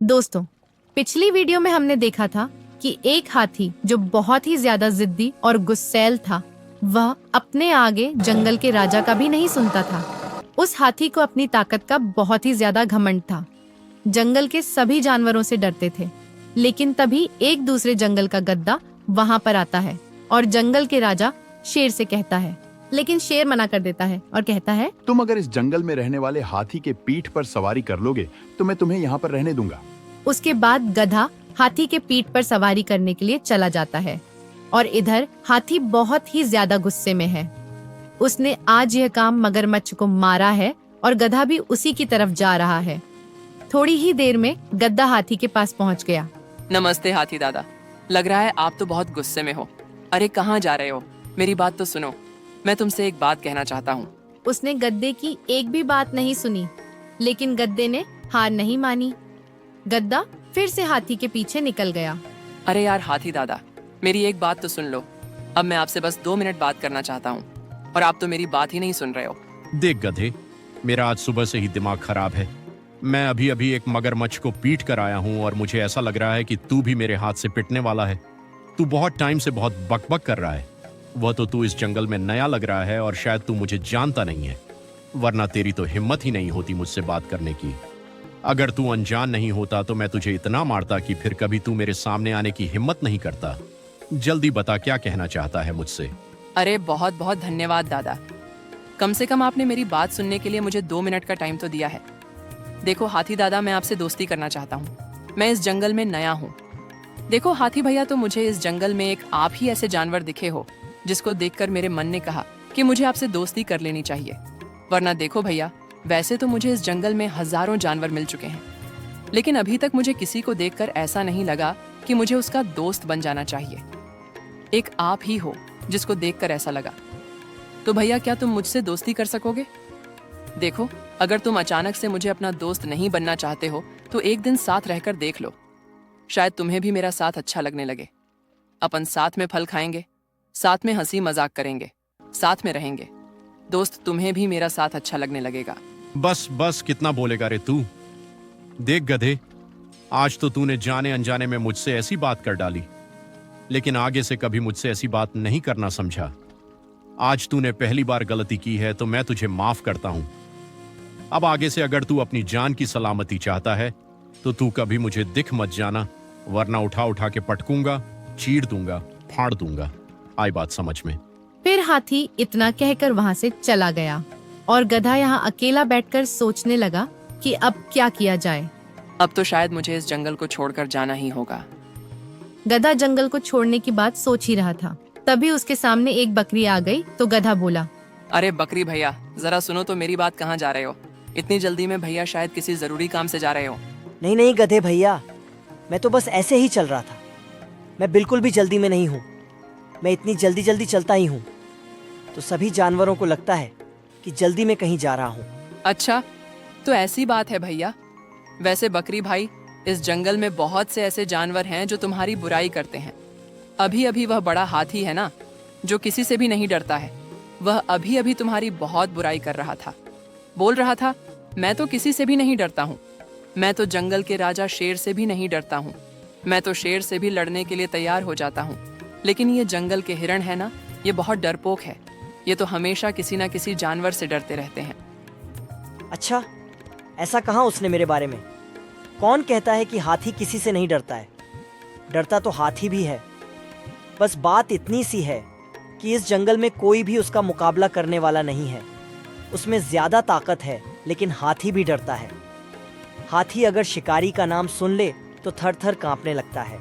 दोस्तों, पिछली वीडियो में हमने देखा था कि एक हाथी जो बहुत ही ज्यादा जिद्दी और गुस्सैल था, वह अपने आगे जंगल के राजा का भी नहीं सुनता था। उस हाथी को अपनी ताकत का बहुत ही ज्यादा घमंड था। जंगल के सभी जानवरों से डरते थे। लेकिन तभी एक दूसरे जंगल का गद्दा वहां पर आता है और जंगल के राजा शेर से कहता है, लेकिन शेर मना कर देता है और कहता है, तुम अगर इस जंगल में रहने वाले हाथी के पीठ पर सवारी कर लोगे तो मैं तुम्हें यहाँ पर रहने दूंगा। उसके बाद गधा हाथी के पीठ पर सवारी करने के लिए चला जाता है और इधर हाथी बहुत ही ज्यादा गुस्से में है। उसने आज यह काम मगरमच्छ को मारा है और गधा भी उसी की तरफ जा रहा है। थोड़ी ही देर में गद्दा हाथी के पास पहुंच गया। नमस्ते हाथी दादा, लग रहा है आप तो बहुत गुस्से में हो। अरे कहाँ जा रहे हो? मेरी बात तो सुनो, मैं तुमसे एक बात कहना चाहता हूँ। उसने गद्दे की एक भी बात नहीं सुनी, लेकिन गद्दे ने हार नहीं मानी। गद्दा फिर से हाथी के पीछे निकल गया। अरे यार हाथी दादा, मेरी एक बात तो सुन लो। अब मैं आपसे बस 2 मिनट बात करना चाहता हूँ और आप तो मेरी बात ही नहीं सुन रहे हो। देख गधे, मेरा आज सुबह से ही दिमाग खराब है। मैं अभी अभी एक मगरमच्छ को पीट कर आया हूँ और मुझे ऐसा लग रहा है कि तू भी मेरे हाथ से पिटने वाला है। तू बहुत टाइम से बहुत बकबक कर रहा है। वह तो तू इस जंगल में नया लग रहा है और शायद तू मुझे जानता नहीं है, वरना तेरी तो हिम्मत ही नहीं होती मुझसे बात करने की। अगर तू अनजान नहीं होता तो मैं तुझे इतना मारता कि फिर कभी तू मेरे सामने आने की हिम्मत नहीं करता। जल्दी बता, क्या कहना चाहता है मुझसे? अरे बहुत बहुत धन्यवाद दादा, कम से कम आपने मेरी बात सुनने के लिए मुझे 2 मिनट का टाइम तो दिया है। देखो हाथी दादा, मैं आपसे दोस्ती करना चाहता हूँ। मैं इस जंगल में नया हूँ। देखो हाथी भैया, तो मुझे इस जंगल में एक आप ही ऐसे जानवर दिखे हो जिसको देखकर मेरे मन ने कहा कि मुझे आपसे दोस्ती कर लेनी चाहिए। वरना देखो भैया, वैसे तो मुझे इस जंगल में हजारों जानवर मिल चुके हैं, लेकिन अभी तक मुझे किसी को देखकर ऐसा नहीं लगा कि मुझे उसका दोस्त बन जाना चाहिए। एक आप ही हो जिसको देखकर ऐसा लगा। तो भैया, क्या तुम मुझसे दोस्ती कर सकोगे? देखो, अगर तुम अचानक से मुझे अपना दोस्त नहीं बनना चाहते हो तो एक दिन साथ रहकर देख लो, शायद तुम्हें भी मेरा साथ अच्छा लगने लगे। अपन साथ में फल खाएंगे, साथ में हंसी मजाक करेंगे, साथ में रहेंगे। दोस्त, तुम्हें भी मेरा साथ अच्छा लगने लगेगा। बस बस, कितना बोलेगा रे तू? देख गधे, आज तो तूने जाने अनजाने में मुझसे ऐसी बात कर डाली, लेकिन आगे से कभी मुझसे ऐसी बात नहीं करना, समझा? आज तूने पहली बार गलती की है तो मैं तुझे माफ करता हूं। अब आगे से अगर तू अपनी जान की सलामती चाहता है तो तू कभी मुझे दिख मत जाना, वरना उठा उठा के पटकूंगा, चीर दूंगा, फाड़ दूंगा। आई बात समझ में? फिर हाथी इतना कहकर वहां से चला गया और गधा यहाँ अकेला बैठकर सोचने लगा कि अब क्या किया जाए। अब तो शायद मुझे इस जंगल को छोड़कर जाना ही होगा। गधा जंगल को छोड़ने की बात सोच ही रहा था, तभी उसके सामने एक बकरी आ गई तो गधा बोला, अरे बकरी भैया, जरा सुनो तो, मेरी बात। कहाँ जा रहे हो इतनी जल्दी में? भैया शायद किसी जरूरी काम से जा रहे हो। नहीं नहीं गधे भैया, मैं तो बस ऐसे ही चल रहा था। मैं बिल्कुल भी जल्दी में नहीं हूँ। मैं इतनी जल्दी जल्दी चलता ही हूँ तो सभी जानवरों को लगता है कि जल्दी में कहीं जा रहा हूँ। अच्छा, तो ऐसी बात है भैया। वैसे बकरी भाई, इस जंगल में बहुत से ऐसे जानवर हैं जो तुम्हारी बुराई करते हैं। अभी अभी वह बड़ा हाथी है ना, जो किसी से भी नहीं डरता है, वह अभी अभी तुम्हारी बहुत बुराई कर रहा था। बोल रहा था, मैं तो किसी से भी नहीं डरता हूँ। मैं तो जंगल के राजा शेर से भी नहीं डरता हूँ। मैं तो शेर से भी लड़ने के लिए तैयार हो जाता हूँ। लेकिन ये जंगल के हिरण है ना, ये बहुत डरपोक है। ये तो हमेशा किसी ना किसी जानवर से डरते रहते हैं। अच्छा, ऐसा कहाँ उसने मेरे बारे में? कौन कहता है कि हाथी किसी से नहीं डरता है? डरता तो हाथी भी है। बस बात इतनी सी है कि इस जंगल में कोई भी उसका मुकाबला करने वाला नहीं है। उसमें ज्यादा ताकत है, लेकिन हाथी भी डरता है। हाथी अगर शिकारी का नाम सुन ले तो थर थर कांपने लगता है।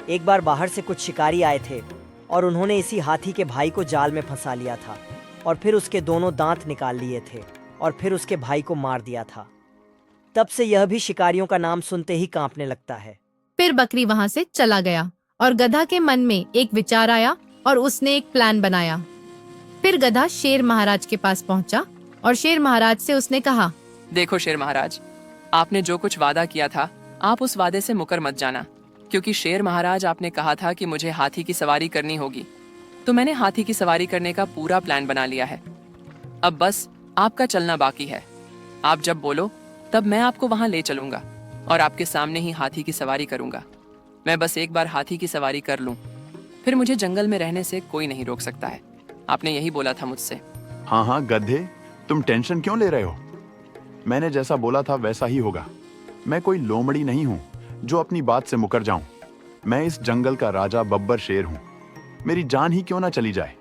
एक बार बाहर से कुछ शिकारी आए थे और उन्होंने इसी हाथी के भाई को जाल में फंसा लिया था और फिर उसके दोनों दांत निकाल लिए थे और फिर उसके भाई को मार दिया था। तब से यह भी शिकारियों का नाम सुनते ही कांपने लगता है। फिर बकरी वहां से चला गया और गधा के मन में एक विचार आया और उसने एक प्लान बनाया। फिर गधा शेर महाराज के पास पहुंचा और शेर महाराज से उसने कहा, देखो शेर महाराज, आपने जो कुछ वादा किया था, आप उस वादे से मुकर मत जाना। क्योंकि शेर महाराज, आपने कहा था कि मुझे हाथी की सवारी करनी होगी, तो मैंने हाथी की सवारी करने का पूरा प्लान बना लिया है। अब बस आपका चलना बाकी है। आप जब बोलो तब मैं आपको वहां ले चलूंगा। और आपके सामने ही हाथी की सवारी करूंगा। मैं बस एक बार हाथी की सवारी कर लूं, फिर मुझे जंगल में रहने से कोई नहीं रोक सकता है। आपने यही बोला था मुझसे। हाँ हाँ गधे, तुम टेंशन क्यों ले रहे हो? मैंने जैसा बोला था वैसा ही होगा। मैं कोई लोमड़ी नहीं हूं जो अपनी बात से मुकर जाऊं। मैं इस जंगल का राजा बब्बर शेर हूं। मेरी जान ही क्यों ना चली जाए,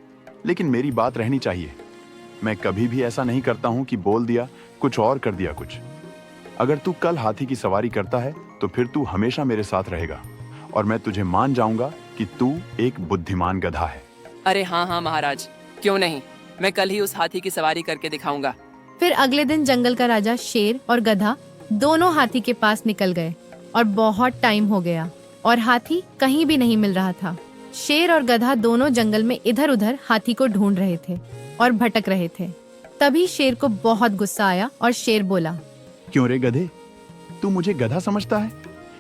लेकिन मेरी बात रहनी चाहिए। मैं कभी भी ऐसा नहीं करता हूं कि बोल दिया कुछ और कर दिया कुछ। अगर तू कल हाथी की सवारी करता है तो फिर तू हमेशा मेरे साथ रहेगा और मैं तुझे मान जाऊंगा कि तू एक बुद्धिमान गधा है। अरे हाँ हाँ महाराज, क्यों नहीं, मैं कल ही उस हाथी की सवारी करके दिखाऊंगा। फिर अगले दिन जंगल का राजा शेर और गधा दोनों हाथी के पास निकल गए और बहुत टाइम हो गया और हाथी कहीं भी नहीं मिल रहा था। शेर और गधा दोनों जंगल में इधर उधर हाथी को ढूंढ रहे थे और भटक रहे थे। तभी शेर को बहुत गुस्सा आया और शेर बोला, क्यों रे गधे, तू मुझे गधा समझता है?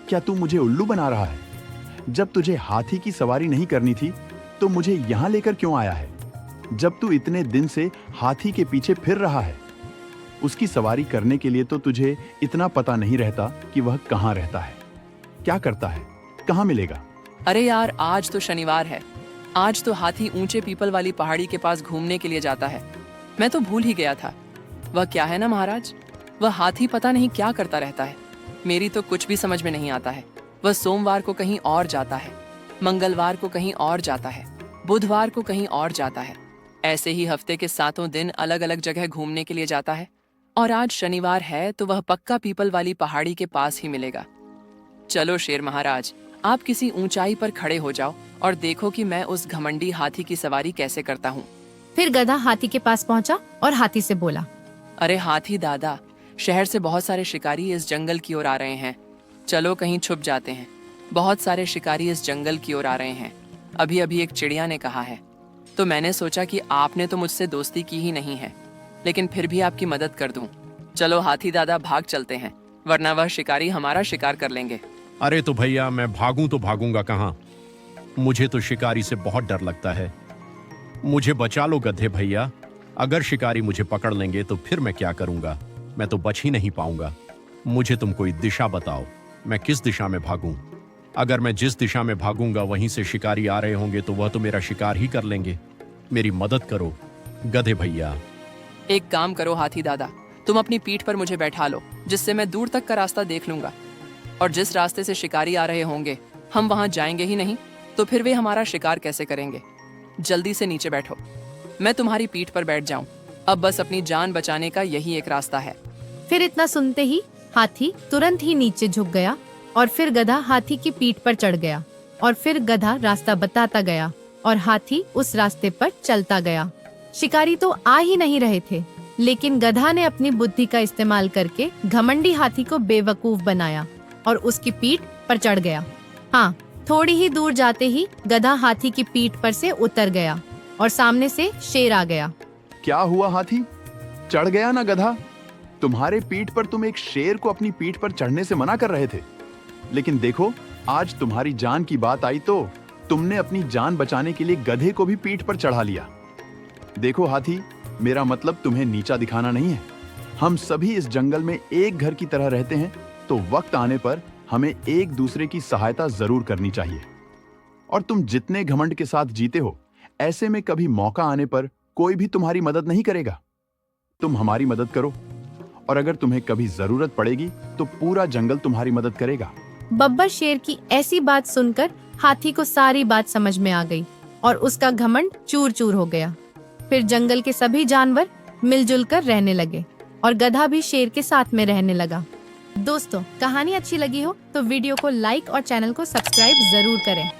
क्या तू मुझे उल्लू बना रहा है? जब तुझे हाथी की सवारी नहीं करनी थी तो मुझे यहाँ लेकर क्यों आया है? जब तू इतने दिन से हाथी के पीछे फिर रहा है, उसकी सवारी करने के लिए तो तुझे इतना पता नहीं रहता कि वह कहाँ रहता है, क्या करता है, कहाँ मिलेगा। अरे यार, आज तो शनिवार है। आज तो हाथी ऊंचे पीपल वाली पहाड़ी के पास घूमने के लिए जाता है। मैं तो भूल ही गया था। वह क्या है ना महाराज, वह हाथी पता नहीं क्या करता रहता है। मेरी तो कुछ भी समझ में नहीं आता है। वह सोमवार को कहीं और जाता है, मंगलवार को कहीं और जाता है, बुधवार को कहीं और जाता है। ऐसे ही हफ्ते के 7 दिन अलग अलग जगह घूमने के लिए जाता है। और आज शनिवार है तो वह पक्का पीपल वाली पहाड़ी के पास ही मिलेगा। चलो शेर महाराज, आप किसी ऊंचाई पर खड़े हो जाओ और देखो कि मैं उस घमंडी हाथी की सवारी कैसे करता हूँ। फिर गधा हाथी के पास पहुंचा और हाथी से बोला, अरे हाथी दादा, शहर से बहुत सारे शिकारी इस जंगल की ओर आ रहे हैं। चलो कहीं छुप जाते हैं। बहुत सारे शिकारी इस जंगल की ओर आ रहे हैं। अभी अभी एक चिड़िया ने कहा है। तो मैंने सोचा कि आपने तो मुझसे दोस्ती की ही नहीं है, लेकिन फिर भी आपकी मदद कर दूं। चलो हाथी दादा, भाग चलते हैं, वरना वह शिकारी हमारा शिकार कर लेंगे। अरे तो भैया, मैं भागूं तो भागूंगा कहाँ? मुझे तो शिकारी से बहुत डर लगता है। मुझे बचा लो गधे भैया। अगर शिकारी मुझे पकड़ लेंगे तो फिर मैं क्या करूंगा? मैं तो बच ही नहीं पाऊंगा। मुझे तुम कोई दिशा बताओ, मैं किस दिशा में भागूं? अगर मैं जिस दिशा में भागूंगा वहीं से शिकारी आ रहे होंगे तो वह तो मेरा शिकार ही कर लेंगे। मेरी मदद करो गधे भैया। एक काम करो हाथी दादा, तुम अपनी पीठ पर मुझे बैठा लो, जिससे मैं दूर तक का रास्ता देख लूंगा। और जिस रास्ते से शिकारी आ रहे होंगे हम वहां जाएंगे ही नहीं, तो फिर वे हमारा शिकार कैसे करेंगे? जल्दी से नीचे बैठो, मैं तुम्हारी पीठ पर बैठ जाऊं। अब बस अपनी जान बचाने का यही एक रास्ता है। फिर इतना सुनते ही हाथी तुरंत ही नीचे झुक गया और फिर गधा हाथी की पीठ पर चढ़ गया और फिर गधा रास्ता बताता गया और हाथी उस रास्ते पर चलता गया। शिकारी तो आ ही नहीं रहे थे, लेकिन गधा ने अपनी बुद्धि का इस्तेमाल करके घमंडी हाथी को बेवकूफ बनाया और उसकी पीठ पर चढ़ गया। हाँ, थोड़ी ही दूर जाते ही गधा हाथी की पीठ पर से उतर गया और सामने से शेर आ गया। क्या हुआ हाथी, चढ़ गया ना गधा? तुम्हारे पीठ पर तुम एक शेर को अपनी पीठ पर चढ़ने से मना कर रहे थे, लेकिन देखो आज तुम्हारी जान की बात आई तो तुमने अपनी जान बचाने के लिए गधे को भी पीठ पर चढ़ा लिया। देखो हाथी, मेरा मतलब तुम्हें नीचा दिखाना नहीं है। हम सभी इस जंगल में एक घर की तरह रहते हैं, तो वक्त आने पर हमें एक दूसरे की सहायता जरूर करनी चाहिए। और तुम जितने घमंड के साथ जीते हो, ऐसे में कभी मौका आने पर कोई भी तुम्हारी मदद नहीं करेगा। तुम हमारी मदद करो, और अगर तुम्हें कभी जरूरत पड़ेगी तो पूरा जंगल तुम्हारी मदद करेगा। बब्बर शेर की ऐसी बात सुनकर हाथी को सारी बात समझ में आ गई और उसका घमंड चूर चूर हो गया। फिर जंगल के सभी जानवर मिलजुल कर रहने लगे और गधा भी शेर के साथ में रहने लगा। दोस्तों, कहानी अच्छी लगी हो तो वीडियो को लाइक और चैनल को सब्सक्राइब जरूर करें।